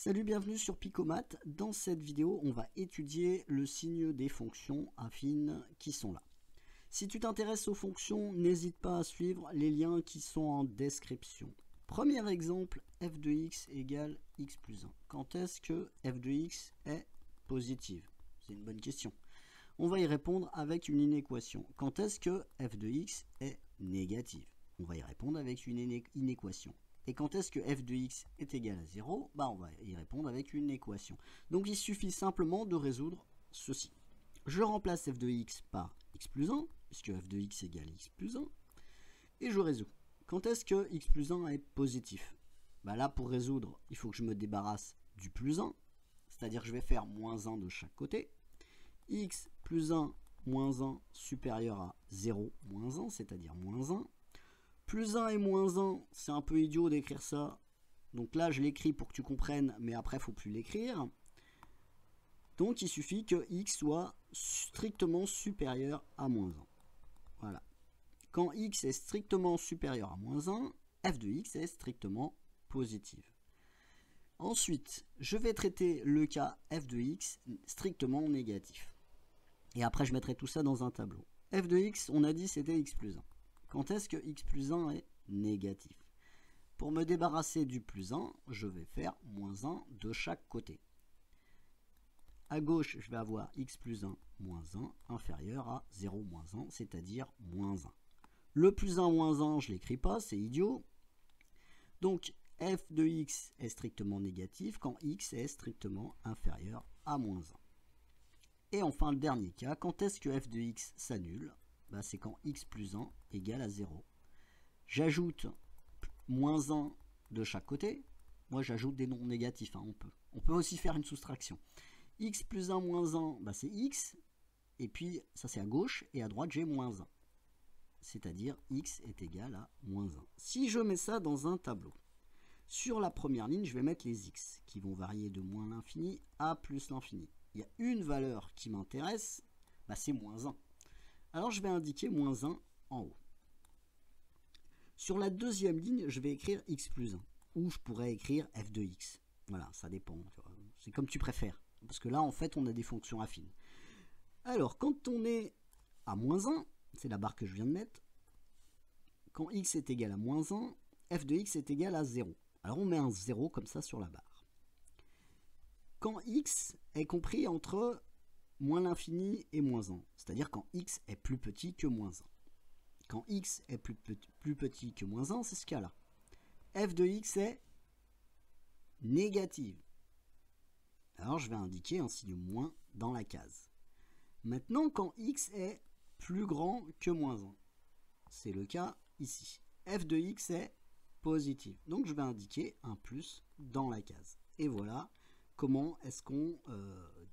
Salut, bienvenue sur Picomat. Dans cette vidéo, on va étudier le signe des fonctions affines qui sont là. Si tu t'intéresses aux fonctions, n'hésite pas à suivre les liens qui sont en description. Premier exemple, f de x égale x plus 1. Quand est-ce que f de x est positive? C'est une bonne question. On va y répondre avec une inéquation. Quand est-ce que f de x est négative? On va y répondre avec une inéquation. Et quand est-ce que f de x est égal à 0? On va y répondre avec une équation. Donc il suffit simplement de résoudre ceci. Je remplace f de x par x plus 1, puisque f de x égale x plus 1, et je résous. Quand est-ce que x plus 1 est positif? Là, pour résoudre, il faut que je me débarrasse du plus 1, c'est-à-dire que je vais faire moins 1 de chaque côté. X plus 1 moins 1 supérieur à 0 moins 1, c'est-à-dire moins 1. Plus 1 et moins 1, c'est un peu idiot d'écrire ça. Donc là, je l'écris pour que tu comprennes, mais après, il ne faut plus l'écrire. Donc, il suffit que x soit strictement supérieur à moins 1. Voilà. Quand x est strictement supérieur à moins 1, f de x est strictement positive. Ensuite, je vais traiter le cas f de x strictement négatif. Et après, je mettrai tout ça dans un tableau. F de x, on a dit c'était x plus 1. Quand est-ce que x plus 1 est négatif? Pour me débarrasser du plus 1, je vais faire moins 1 de chaque côté. À gauche, je vais avoir x plus 1 moins 1 inférieur à 0 moins 1, c'est-à-dire moins 1. Le plus 1 moins 1, je ne l'écris pas, c'est idiot. Donc, f de x est strictement négatif quand x est strictement inférieur à moins 1. Et enfin, le dernier cas, quand est-ce que f de x s'annule? C'est quand x plus 1 égale à 0. J'ajoute moins 1 de chaque côté. Moi, j'ajoute des nombres négatifs, on peut. On peut aussi faire une soustraction. X plus 1 moins 1, c'est x. Et puis, ça c'est à gauche. Et à droite, j'ai moins 1. C'est-à-dire, x est égal à moins 1. Si je mets ça dans un tableau, sur la première ligne, je vais mettre les x, qui vont varier de moins l'infini à plus l'infini. Il y a une valeur qui m'intéresse, c'est moins 1. Alors, je vais indiquer moins 1 en haut. Sur la deuxième ligne, je vais écrire x plus 1. Ou je pourrais écrire f de x. Voilà, ça dépend. C'est comme tu préfères. Parce que là, en fait, on a des fonctions affines. Alors, quand on est à moins 1, c'est la barre que je viens de mettre. Quand x est égal à moins 1, f de x est égal à 0. Alors, on met un 0 comme ça sur la barre. Quand x est compris entre moins l'infini et moins 1, c'est-à-dire quand x est plus petit que moins 1. Quand x est plus petit que moins 1, c'est ce cas-là. F de x est négative. Alors je vais indiquer un signe moins dans la case. Maintenant, quand x est plus grand que moins 1, c'est le cas ici. F de x est positive. Donc je vais indiquer un plus dans la case. Et voilà comment est-ce qu'on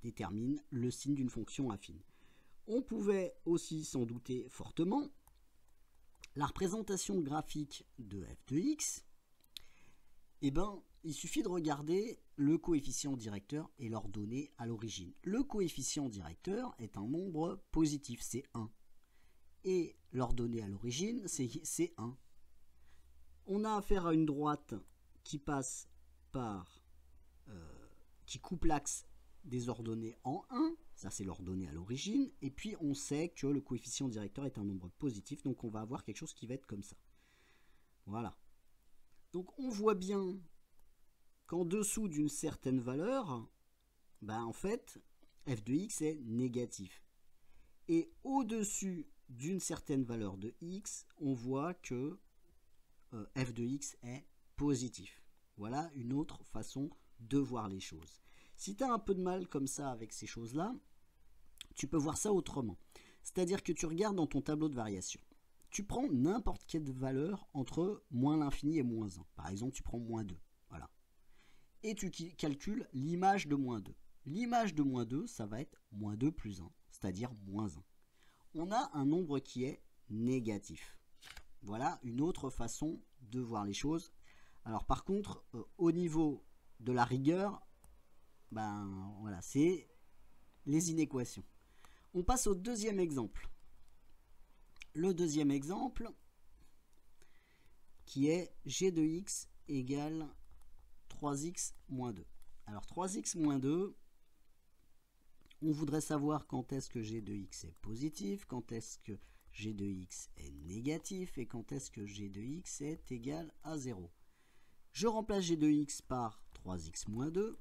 détermine le signe d'une fonction affine. On pouvait aussi s'en douter fortement. La représentation graphique de f de x, il suffit de regarder le coefficient directeur et leur donner à l'origine. Le coefficient directeur est un nombre positif, c'est 1. Et leur donné à l'origine, c'est 1. On a affaire à une droite qui passe par... qui coupe l'axe des ordonnées en 1, ça c'est l'ordonnée à l'origine, et puis on sait que le coefficient directeur est un nombre positif, donc on va avoir quelque chose qui va être comme ça. Voilà. Donc on voit bien qu'en dessous d'une certaine valeur, en fait, f de x est négatif. Et au-dessus d'une certaine valeur de x, on voit que f de x est positif. Voilà une autre façon de voir les choses. Si tu as un peu de mal comme ça avec ces choses-là, tu peux voir ça autrement. C'est-à-dire que tu regardes dans ton tableau de variation. Tu prends n'importe quelle valeur entre moins l'infini et moins 1. Par exemple, tu prends moins 2. Voilà. Et tu calcules l'image de moins 2. L'image de moins 2, ça va être moins 2 plus 1, c'est-à-dire moins 1. On a un nombre qui est négatif. Voilà une autre façon de voir les choses. Alors par contre, au niveau de la rigueur, voilà, c'est les inéquations. On passe au deuxième exemple. Le deuxième exemple, qui est g de x égale 3x moins 2. Alors 3x moins 2, on voudrait savoir quand est-ce que g de x est positif, quand est-ce que g de x est négatif et quand est-ce que g de x est égal à 0. Je remplace g de x par 3x moins 2.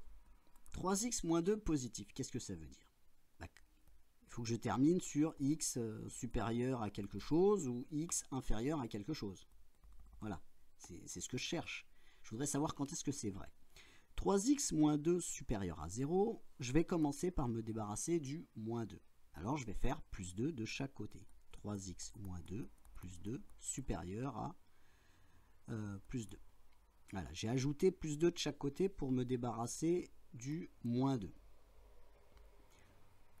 3x moins 2 positif, qu'est-ce que ça veut dire? Il faut que je termine sur x supérieur à quelque chose ou x inférieur à quelque chose. Voilà, c'est ce que je cherche. Je voudrais savoir quand est-ce que c'est vrai. 3x moins 2 supérieur à 0, je vais commencer par me débarrasser du moins 2. Alors je vais faire plus 2 de chaque côté. 3x moins 2 plus 2 supérieur à plus 2. Voilà, j'ai ajouté plus 2 de chaque côté pour me débarrasser du moins 2.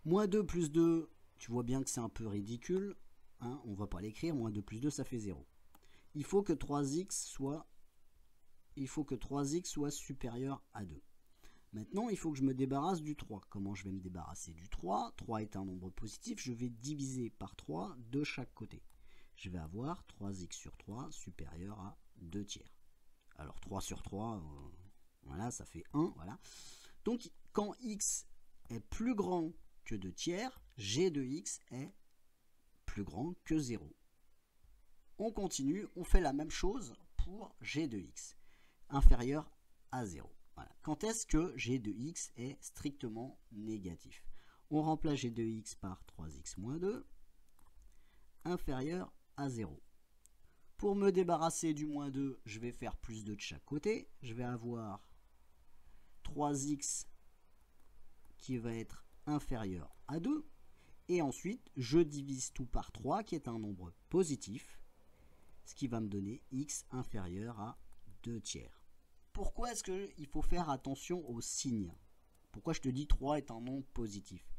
Moins 2 plus 2, tu vois bien que c'est un peu ridicule. Hein, on ne va pas l'écrire, moins 2 plus 2, ça fait 0. Il faut que 3x soit supérieur à 2. Maintenant, il faut que je me débarrasse du 3. Comment je vais me débarrasser du 3? 3 est un nombre positif, je vais diviser par 3 de chaque côté. Je vais avoir 3x sur 3 supérieur à 2 tiers. Alors 3 sur 3, voilà, ça fait 1. Voilà. Donc, quand x est plus grand que 2 tiers, g de x est plus grand que 0. On continue, on fait la même chose pour g de x, inférieur à 0. Voilà. Quand est-ce que g de x est strictement négatif? On remplace g de x par 3x moins 2, inférieur à 0. Pour me débarrasser du moins 2, je vais faire plus 2 de chaque côté. Je vais avoir 3x qui va être inférieur à 2. Et ensuite, je divise tout par 3, qui est un nombre positif, ce qui va me donner x inférieur à 2 tiers. Pourquoi est-ce qu'il faut faire attention aux signes? Pourquoi je te dis 3 est un nombre positif?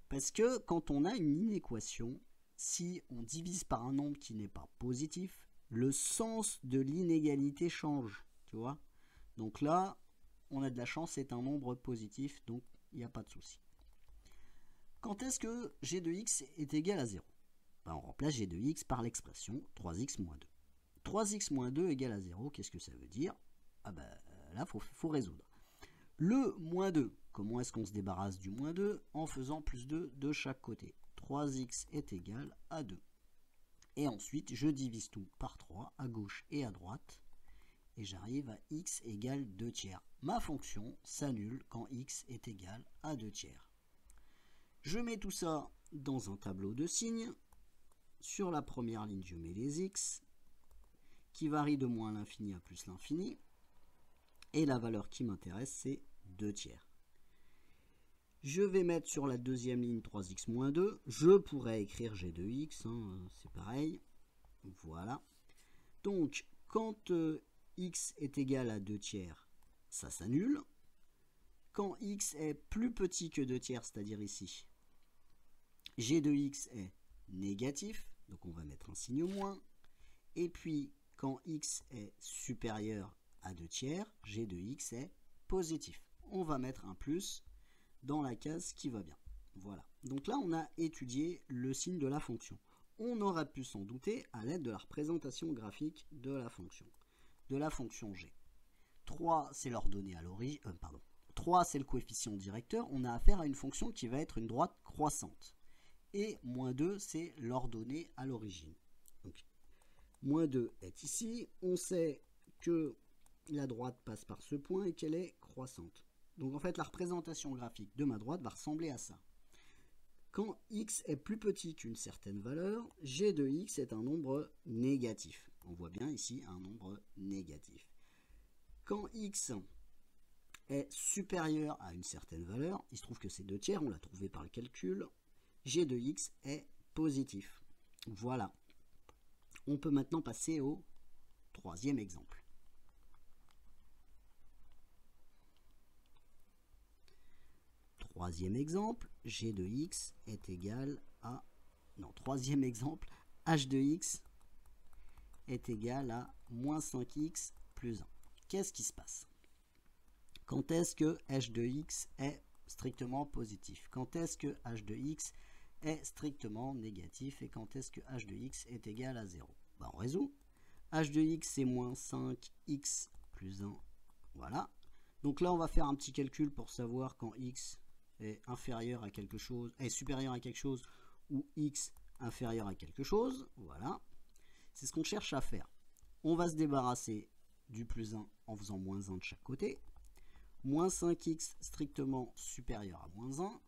Parce que quand on a une inéquation, si on divise par un nombre qui n'est pas positif, le sens de l'inégalité change, tu vois. Donc là, on a de la chance, c'est un nombre positif, donc il n'y a pas de souci. Quand est-ce que g de x est égal à 0? On remplace g de x par l'expression 3x moins 2. 3x moins 2 égale à 0, qu'est-ce que ça veut dire? Là, il faut résoudre. Le moins 2, comment est-ce qu'on se débarrasse du moins 2? En faisant plus 2 de chaque côté. 3x est égal à 2. Et ensuite, je divise tout par 3 à gauche et à droite. Et j'arrive à x égale 2 tiers. Ma fonction s'annule quand x est égal à 2 tiers. Je mets tout ça dans un tableau de signes. Sur la première ligne, je mets les x qui varient de moins l'infini à plus l'infini. Et la valeur qui m'intéresse, c'est 2 tiers. Je vais mettre sur la deuxième ligne 3x moins 2. Je pourrais écrire g de x, hein, c'est pareil. Voilà. Donc, quand x est égal à 2 tiers, ça s'annule. Quand x est plus petit que 2 tiers, c'est-à-dire ici, g de x est négatif, donc on va mettre un signe moins. Et puis, quand x est supérieur à 2 tiers, g de x est positif. On va mettre un plus dans la case qui va bien. Voilà. Donc là, on a étudié le signe de la fonction. On aurait pu s'en douter à l'aide de la représentation graphique de la fonction g. 3, c'est l'ordonnée à l'origine. 3, c'est le coefficient directeur. On a affaire à une fonction qui va être une droite croissante. Et moins 2, c'est l'ordonnée à l'origine. Donc, moins 2 est ici. On sait que la droite passe par ce point et qu'elle est croissante. Donc en fait, la représentation graphique de ma droite va ressembler à ça. Quand x est plus petit qu'une certaine valeur, g de x est un nombre négatif. On voit bien ici un nombre négatif. Quand x est supérieur à une certaine valeur, il se trouve que c'est 2 tiers, on l'a trouvé par le calcul, g de x est positif. Voilà. On peut maintenant passer au troisième exemple. Troisième exemple, g de x est égal à... Non, troisième exemple, h de x est égal à moins 5x plus 1. Qu'est-ce qui se passe? Quand est-ce que h de x est strictement positif? Quand est-ce que h de x est strictement négatif? Et quand est-ce que h de x est égal à 0? On résout. H de x c'est moins 5x plus 1. Voilà. Donc là, on va faire un petit calcul pour savoir quand x est inférieur à quelque chose, est supérieur à quelque chose, ou x inférieur à quelque chose. Voilà. C'est ce qu'on cherche à faire. On va se débarrasser du plus 1 en faisant moins 1 de chaque côté. Moins 5x strictement supérieur à moins 1.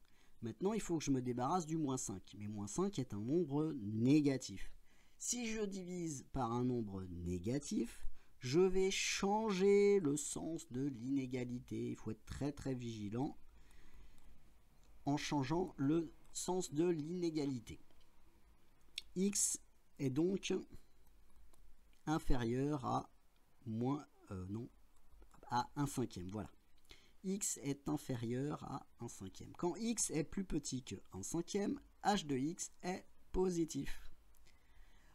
Maintenant, il faut que je me débarrasse du moins 5. Mais moins 5 est un nombre négatif. Si je divise par un nombre négatif, je vais changer le sens de l'inégalité. Il faut être très très vigilant en changeant le sens de l'inégalité. X est donc inférieur à à 1/5. Voilà. X est inférieur à 1/5. Quand x est plus petit que 1/5, h de x est positif.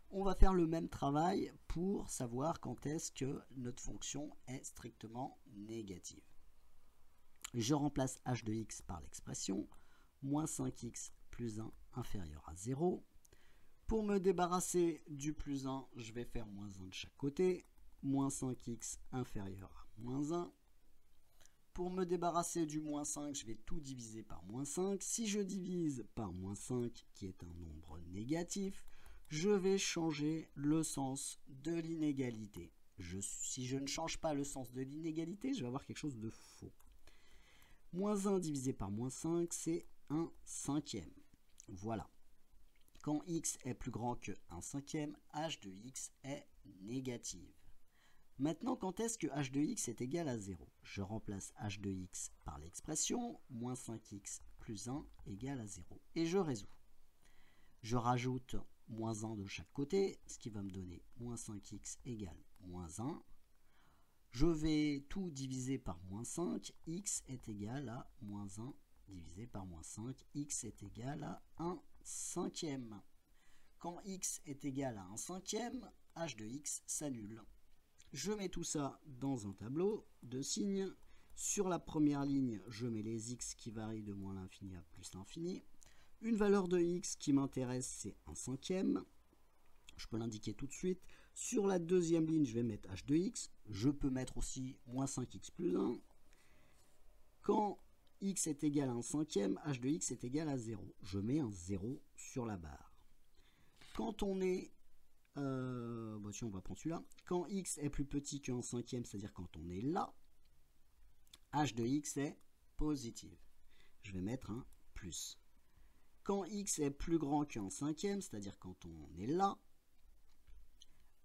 On va faire le même travail pour savoir quand est-ce que notre fonction est strictement négative. Je remplace h de x par l'expression moins 5x plus 1 inférieur à 0. Pour me débarrasser du plus 1, je vais faire moins 1 de chaque côté. Moins 5x inférieur à moins 1. Pour me débarrasser du moins 5, je vais tout diviser par moins 5. Si je divise par moins 5, qui est un nombre négatif, je vais changer le sens de l'inégalité. Si je ne change pas le sens de l'inégalité, je vais avoir quelque chose de faux. Moins 1 divisé par moins 5, c'est 1/5. Voilà. Quand x est plus grand que 1/5, h de x est négative. Maintenant, quand est-ce que h de x est égal à 0? Je remplace h de x par l'expression moins 5x plus 1 égale à 0. Et je résous. Je rajoute moins 1 de chaque côté, ce qui va me donner moins 5x égale moins 1. Je vais tout diviser par moins 5. X est égal à moins 1 divisé par moins 5. X est égal à 1/5. Quand x est égal à 1/5, h de x s'annule. Je mets tout ça dans un tableau de signes. Sur la première ligne, je mets les x qui varient de moins l'infini à plus l'infini. Une valeur de x qui m'intéresse, c'est 1/5. Je peux l'indiquer tout de suite. Sur la deuxième ligne, je vais mettre h de x. Je peux mettre aussi moins 5x plus 1. Quand x est égal à 1/5, h de x est égal à 0. Je mets un 0 sur la barre. Quand on est... on va prendre celui-là. Quand x est plus petit que 1/5, c'est-à-dire quand on est là, h de x est positive. Je vais mettre un plus. Quand x est plus grand que 1/5, c'est-à-dire quand on est là,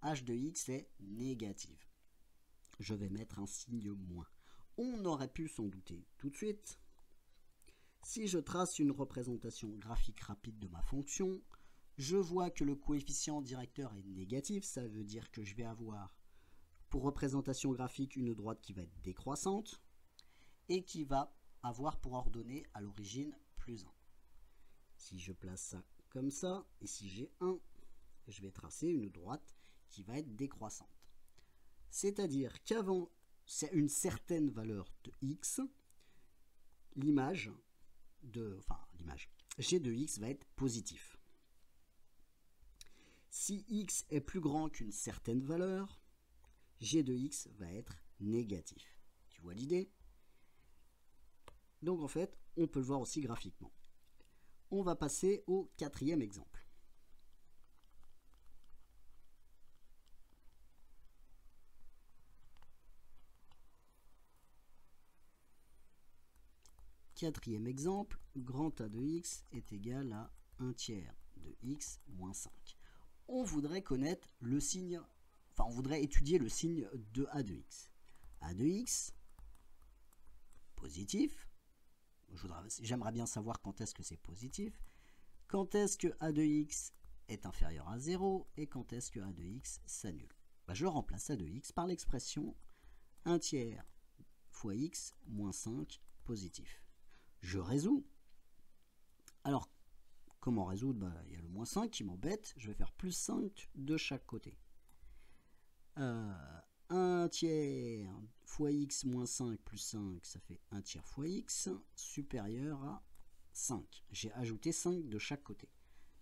h de x est négative. Je vais mettre un signe moins. On aurait pu s'en douter tout de suite. Si je trace une représentation graphique rapide de ma fonction, je vois que le coefficient directeur est négatif. Ça veut dire que je vais avoir pour représentation graphique une droite qui va être décroissante et qui va avoir pour ordonnée à l'origine plus 1. Si je place ça comme ça, et si j'ai 1, je vais tracer une droite qui va être décroissante. C'est-à-dire qu'avant une certaine valeur de x, g de x va être positif. Si x est plus grand qu'une certaine valeur, g de x va être négatif. Tu vois l'idée? Donc en fait, on peut le voir aussi graphiquement. On va passer au quatrième exemple. Quatrième exemple, grand A de x est égal à 1/3 de x moins 5. On voudrait connaître le signe, on voudrait étudier le signe de A de x. A de x, positif. J'aimerais bien savoir quand est-ce que c'est positif. Quand est-ce que A de x est inférieur à 0 et quand est-ce que A de x s'annule. Je remplace A de x par l'expression 1/3 fois x moins 5 positif. Je résous. Alors, comment résoudre? Il y a le moins 5 qui m'embête. Je vais faire plus 5 de chaque côté. 1/3 fois x moins 5 plus 5, ça fait 1/3 fois x supérieur à 5. J'ai ajouté 5 de chaque côté.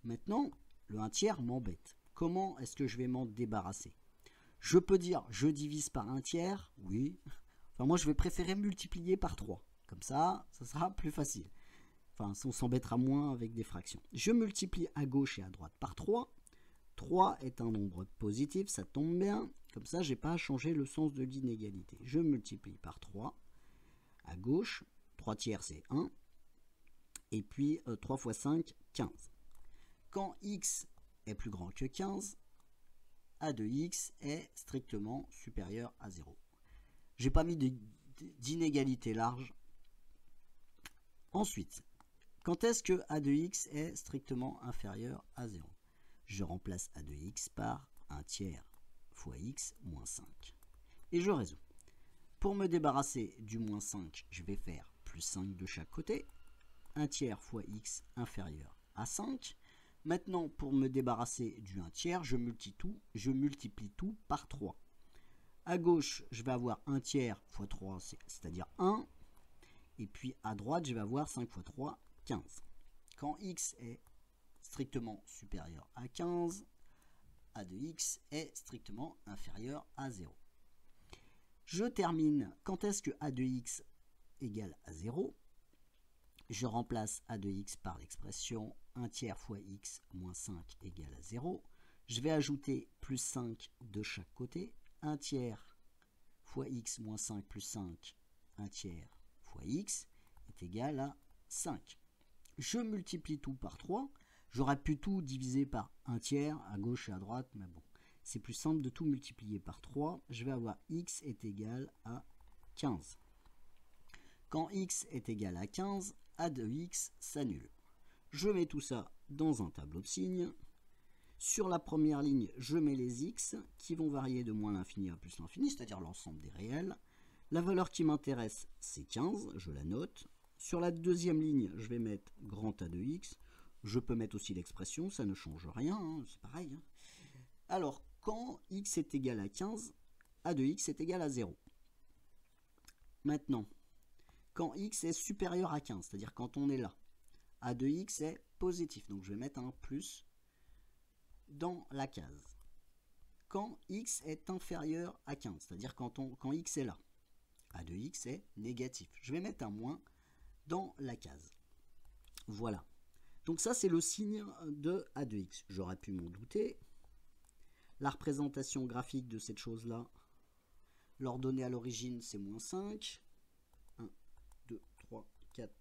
Maintenant, le 1/3 m'embête. Comment est-ce que je vais m'en débarrasser? Je peux dire je divise par 1/3, oui. Enfin, moi, je vais préférer multiplier par 3. Comme ça sera plus facile. Enfin, on s'embêtera moins avec des fractions. Je multiplie à gauche et à droite par 3. 3 est un nombre positif, ça tombe bien. Comme ça, je n'ai pas à changer le sens de l'inégalité. Je multiplie par 3. À gauche, 3 tiers, c'est 1. Et puis, 3 fois 5, 15. Quand x est plus grand que 15, a de x est strictement supérieur à 0. J'ai pas mis d'inégalité large. Ensuite, quand est-ce que a de x est strictement inférieur à 0? Je remplace a de x par 1 tiers fois x moins 5. Et je résous. Pour me débarrasser du moins 5, je vais faire plus 5 de chaque côté. 1 tiers fois x inférieur à 5. Maintenant, pour me débarrasser du 1 tiers, je multiplie tout par 3. À gauche, je vais avoir 1 tiers fois 3, c'est-à-dire 1. Et puis à droite, je vais avoir 5 fois 3, 15. Quand x est strictement supérieur à 15, a de x est strictement inférieur à 0. Je termine. Quand est-ce que a de x égale à 0? Je remplace a de x par l'expression 1 tiers fois x moins 5 égale à 0. Je vais ajouter plus 5 de chaque côté. 1 tiers fois x moins 5 plus 5, 1 tiers fois x est égal à 5. Je multiplie tout par 3. J'aurais pu tout diviser par 1 tiers à gauche et à droite, mais bon, c'est plus simple de tout multiplier par 3. Je vais avoir x est égal à 15. Quand x est égal à 15, a de x s'annule. Je mets tout ça dans un tableau de signes. Sur la première ligne, je mets les x qui vont varier de moins l'infini à plus l'infini, c'est-à-dire l'ensemble des réels. La valeur qui m'intéresse, c'est 15, je la note. Sur la deuxième ligne, je vais mettre grand A de x. Je peux mettre aussi l'expression, ça ne change rien, hein, c'est pareil. Hein. Alors, quand x est égal à 15, a de x est égal à 0. Maintenant, quand x est supérieur à 15, c'est-à-dire quand on est là, a de x est positif. Donc je vais mettre un plus dans la case. Quand x est inférieur à 15, c'est-à-dire quand x est là, a de x est négatif. Je vais mettre un moins dans la case. Voilà. Donc ça, c'est le signe de a de x. J'aurais pu m'en douter. La représentation graphique de cette chose-là, l'ordonnée à l'origine, c'est moins 5. 1, 2, 3, 4,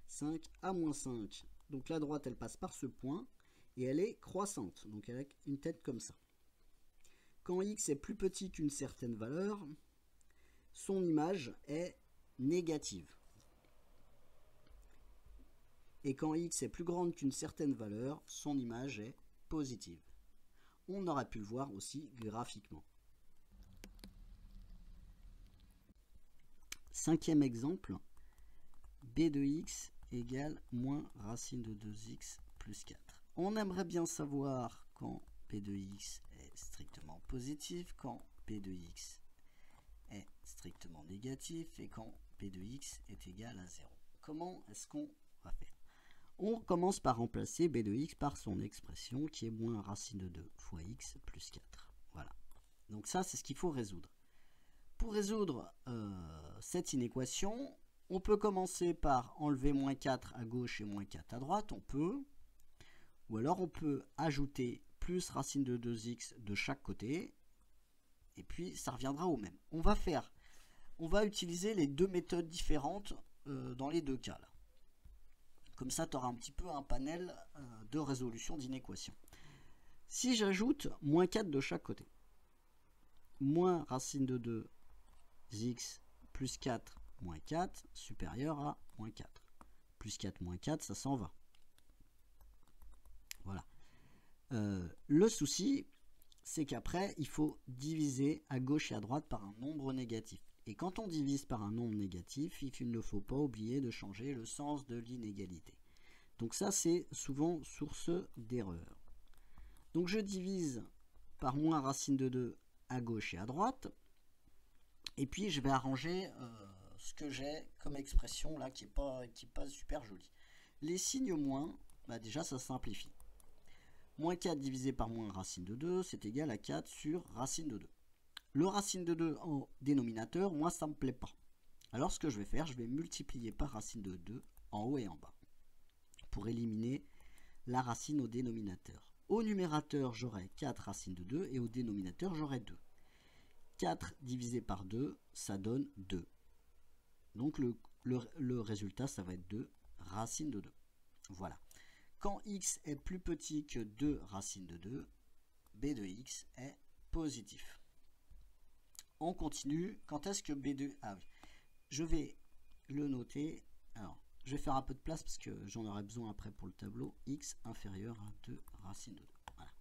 5. À moins 5. Donc la droite, elle passe par ce point. Et elle est croissante. Donc elle a une tête comme ça. Quand x est plus petit qu'une certaine valeur, son image est négative. Et quand x est plus grande qu'une certaine valeur, son image est positive. On aurait pu le voir aussi graphiquement. Cinquième exemple, b de x égale moins racine de 2x plus 4. On aimerait bien savoir quand p de x est strictement positif, quand p de x est strictement négatif et quand p de x est égal à 0. Comment est-ce qu'on va faire? On commence par remplacer b de x par son expression qui est moins racine de 2 fois x plus 4. Voilà. Donc ça, c'est ce qu'il faut résoudre. Pour résoudre cette inéquation, on peut commencer par enlever moins 4 à gauche et moins 4 à droite. On peut. Ou alors on peut ajouter plus racine de 2x de chaque côté. Et puis ça reviendra au même. On va utiliser les deux méthodes différentes dans les deux cas. Là. Comme ça, tu auras un petit peu un panel de résolution d'inéquations. Si j'ajoute moins 4 de chaque côté, moins racine de 2x plus 4 moins 4 supérieur à moins 4. Plus 4 moins 4, ça s'en va. Voilà. Le souci, c'est qu'après, il faut diviser à gauche et à droite par un nombre négatif. Et quand on divise par un nombre négatif, il ne faut pas oublier de changer le sens de l'inégalité. Donc ça, c'est souvent source d'erreur. Donc je divise par moins racine de 2 à gauche et à droite. Et puis je vais arranger ce que j'ai comme expression là qui est pas super jolie. Les signes moins, bah déjà ça simplifie. Moins 4 divisé par moins racine de 2, c'est égal à 4 sur racine de 2. le racine de 2 en dénominateur, moi ça me plaît pas. Alors ce que je vais faire, je vais multiplier par racine de 2 en haut et en bas pour éliminer la racine au dénominateur. Au numérateur, j'aurai 4 racines de 2 et au dénominateur, j'aurai 2. 4 divisé par 2, ça donne 2. Donc le résultat, ça va être 2 racines de 2. Voilà. Quand x est plus petit que 2 racines de 2, b de x est positif. On continue. Quand est-ce que b2... Ah oui. Je vais le noter. Alors, je vais faire un peu de place parce que j'en aurai besoin après pour le tableau. X inférieur à 2 racines de 2. Voilà.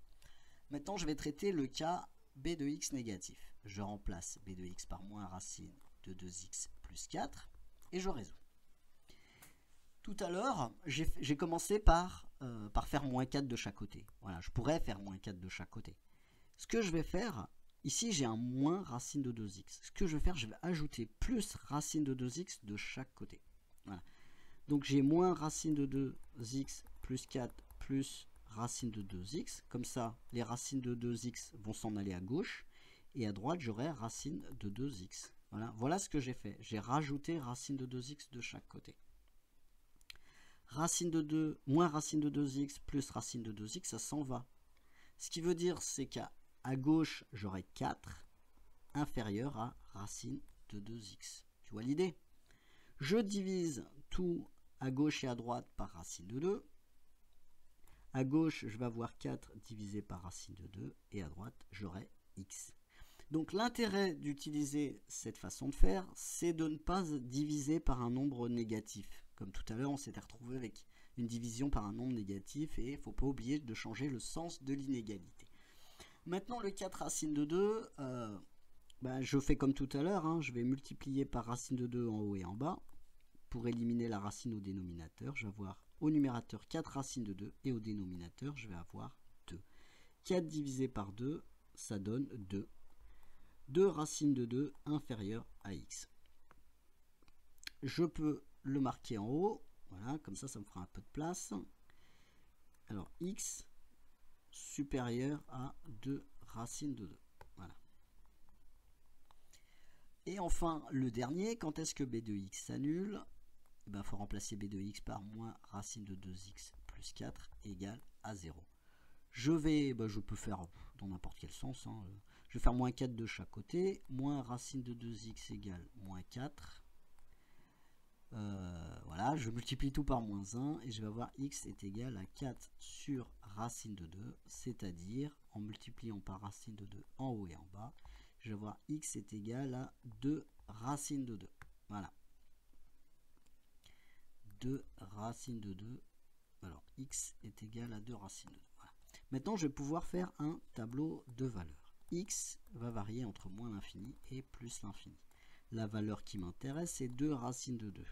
Maintenant, je vais traiter le cas b de x négatif. Je remplace b de x par moins racine de 2x plus 4 et je résous. Tout à l'heure, j'ai commencé par faire moins 4 de chaque côté. Voilà, je pourrais faire moins 4 de chaque côté. Ce que je vais faire, ici j'ai un moins racine de 2x. Ce que je vais faire, je vais ajouter plus racine de 2x de chaque côté. Voilà. Donc j'ai moins racine de 2x plus 4 plus racine de 2x. Comme ça, les racines de 2x vont s'en aller à gauche. Et à droite, j'aurai racine de 2x. Voilà, voilà ce que j'ai fait. J'ai rajouté racine de 2x de chaque côté. Racine de 2 moins racine de 2x plus racine de 2x, ça s'en va. Ce qui veut dire, c'est qu'à gauche, j'aurai 4 inférieur à racine de 2x. Tu vois l'idée? Je divise tout à gauche et à droite par racine de 2. À gauche, je vais avoir 4 divisé par racine de 2. Et à droite, j'aurai x. Donc l'intérêt d'utiliser cette façon de faire, c'est de ne pas diviser par un nombre négatif. Comme tout à l'heure, on s'était retrouvé avec une division par un nombre négatif et il ne faut pas oublier de changer le sens de l'inégalité. Maintenant, le 4 racine de 2, je fais comme tout à l'heure, je vais multiplier par racine de 2 en haut et en bas. Pour éliminer la racine au dénominateur, je vais avoir au numérateur 4 racines de 2 et au dénominateur, je vais avoir 2. 4 divisé par 2, ça donne 2. 2 racines de 2 inférieure à x. Je peux le marquer en haut, voilà, comme ça, ça me fera un peu de place. Alors, x supérieur à 2 racines de 2. Voilà. Et enfin, le dernier, quand est-ce que b de x s'annule? Il faut remplacer b de x par moins racine de 2x plus 4 égale à 0. Je peux faire dans n'importe quel sens. Je vais faire moins 4 de chaque côté. Moins racine de 2x égale moins 4. Voilà, je multiplie tout par moins 1 et je vais avoir x est égal à 4 sur racine de 2, c'est-à-dire en multipliant par racine de 2 en haut et en bas, je vais avoir x est égal à 2 racine de 2. Voilà. 2 racine de 2. Alors, x est égal à 2 racine de 2. Voilà. Maintenant, je vais pouvoir faire un tableau de valeurs. X va varier entre moins l'infini et plus l'infini. La valeur qui m'intéresse, c'est 2 racine de 2.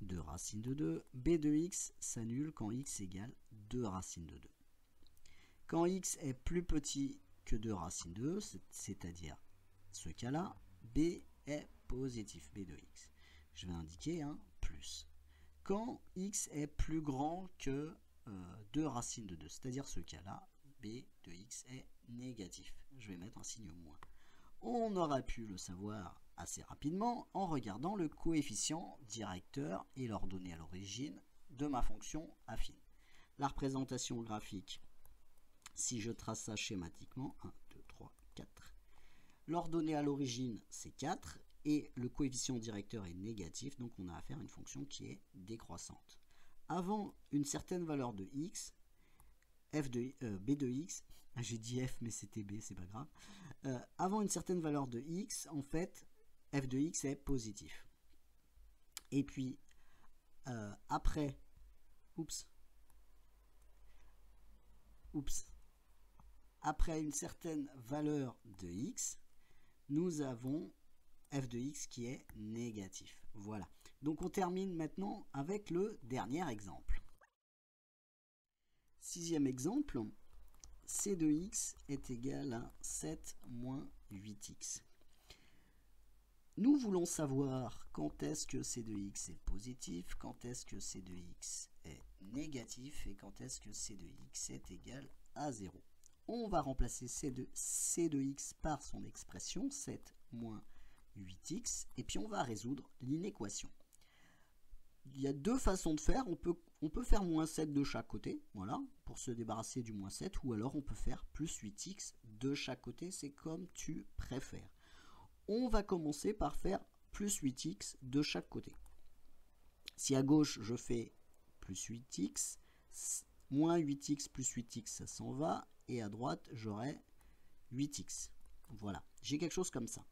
2 racine de 2. B de x s'annule quand x égale 2 racine de 2. Quand x est plus petit que 2 racine de 2, c'est-à-dire ce cas-là, b est positif, b de x. Je vais indiquer un plus. Quand x est plus grand que 2 racines de 2, c'est-à-dire ce cas-là, b de x est négatif. Je vais mettre un signe moins. On aurait pu le savoir assez rapidement en regardant le coefficient directeur et l'ordonnée à l'origine de ma fonction affine. La représentation graphique, si je trace ça schématiquement, 1, 2, 3, 4. L'ordonnée à l'origine, c'est 4 et le coefficient directeur est négatif, donc on a affaire à une fonction qui est décroissante. Avant une certaine valeur de x, b de x, j'ai dit f mais c'était b, c'est pas grave. Avant une certaine valeur de x, en fait, f de x est positif. Et puis, après, après une certaine valeur de x, nous avons f de x qui est négatif. Voilà. Donc on termine maintenant avec le dernier exemple. Sixième exemple, c de x est égal à 7 moins 8x. Nous voulons savoir quand est-ce que c de x est positif, quand est-ce que c de x est négatif et quand est-ce que c de x est égal à 0. On va remplacer c de x par son expression, 7 moins 8x, et puis on va résoudre l'inéquation. Il y a deux façons de faire, on peut faire moins 7 de chaque côté, voilà, pour se débarrasser du moins 7, ou alors on peut faire plus 8x de chaque côté, c'est comme tu préfères. On va commencer par faire plus 8x de chaque côté. Si à gauche je fais plus 8x, moins 8x plus 8x ça s'en va, et à droite j'aurai 8x. Voilà, j'ai quelque chose comme ça.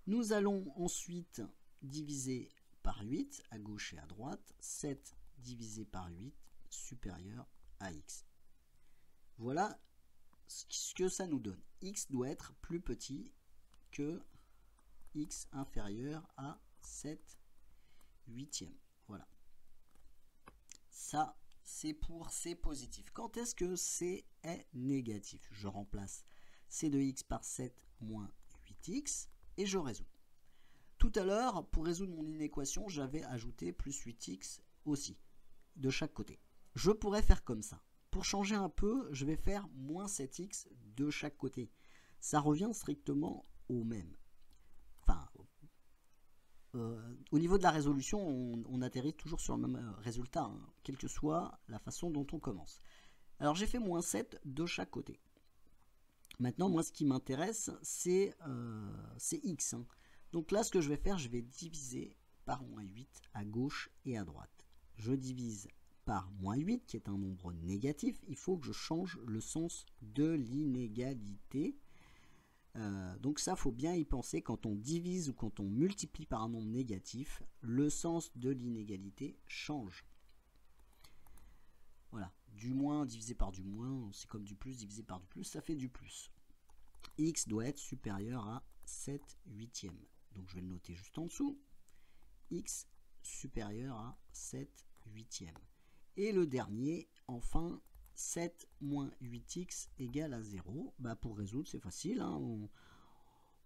Nous allons ensuite diviser par 8 à gauche et à droite, 7 divisé par 8 supérieur à x. Voilà ce que ça nous donne. X doit être plus petit que x inférieur à 7 huitièmes. Voilà. Ça, c'est pour c positif. Quand est-ce que c est négatif? Je remplace c de x par 7 moins 8x et je résous. Tout à l'heure, pour résoudre mon inéquation, j'avais ajouté plus 8x aussi, de chaque côté. Je pourrais faire comme ça. Pour changer un peu, je vais faire moins 7x de chaque côté. Ça revient strictement au même. Enfin, au niveau de la résolution, on atterrit toujours sur le même résultat, hein, quelle que soit la façon dont on commence. Alors j'ai fait moins 7 de chaque côté. Maintenant, moi, ce qui m'intéresse, c'est x. Hein. Donc là, ce que je vais faire, je vais diviser par moins 8 à gauche et à droite. Je divise par moins 8, qui est un nombre négatif. Il faut que je change le sens de l'inégalité. Donc ça, il faut bien y penser. Quand on divise ou quand on multiplie par un nombre négatif, le sens de l'inégalité change. Voilà, du moins divisé par du moins, c'est comme du plus divisé par du plus, ça fait du plus. X doit être supérieur à 7 huitièmes. Donc je vais le noter juste en dessous. X supérieur à 7 huitièmes. Et le dernier, enfin, 7 moins 8x égale à 0. Bah pour résoudre, c'est facile. Hein.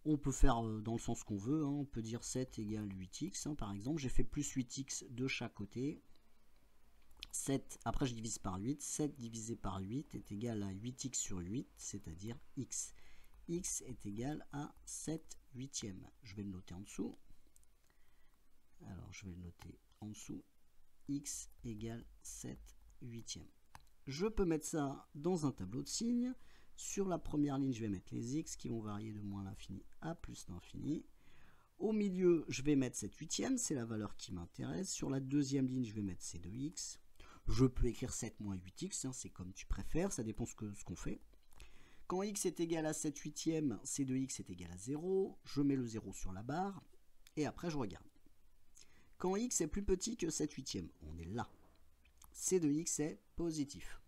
On peut faire dans le sens qu'on veut. Hein. On peut dire 7 égale 8x. Hein, par exemple, j'ai fait plus 8x de chaque côté. 7, après je divise par 8. 7 divisé par 8 est égal à 8x sur 8, c'est-à-dire x. X est égal à 7 huitièmes. Je vais le noter en dessous. Alors, je vais le noter en dessous. X égale 7 huitièmes. Je peux mettre ça dans un tableau de signes. Sur la première ligne, je vais mettre les x qui vont varier de moins l'infini à plus l'infini. Au milieu, je vais mettre 7 huitièmes, c'est la valeur qui m'intéresse. Sur la deuxième ligne, je vais mettre c de x. Je peux écrire 7 moins 8x, hein, c'est comme tu préfères, ça dépend ce qu'on fait. Quand x est égal à 7 huitièmes, c de x est égal à 0. Je mets le 0 sur la barre et après je regarde. Quand x est plus petit que 7 huitièmes, on est là. C de x est positif.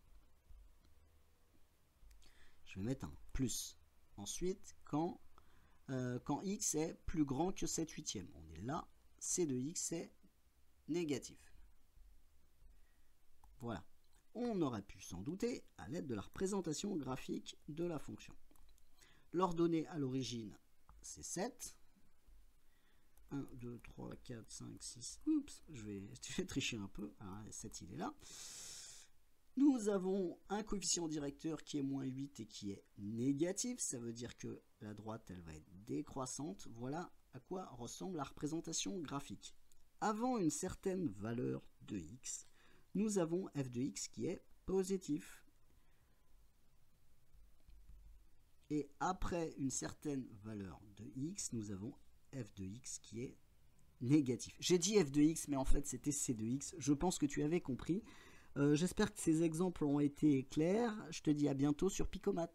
Je vais mettre un plus. Ensuite, quand x est plus grand que 7 huitièmes, on est là. C de x est négatif. Voilà. On aurait pu s'en douter à l'aide de la représentation graphique de la fonction. L'ordonnée à l'origine, c'est 7. 1, 2, 3, 4, 5, 6. Oups, je vais tricher un peu. Alors, 7, il est là. Nous avons un coefficient directeur qui est moins 8 et qui est négatif. Ça veut dire que la droite, elle va être décroissante. Voilà à quoi ressemble la représentation graphique. Avant une certaine valeur de x, nous avons f de x qui est positif. Et après une certaine valeur de x, nous avons f de x qui est négatif. J'ai dit f de x, mais en fait c'était c de x. Je pense que tu avais compris. J'espère que ces exemples ont été clairs. Je te dis à bientôt sur Picomat.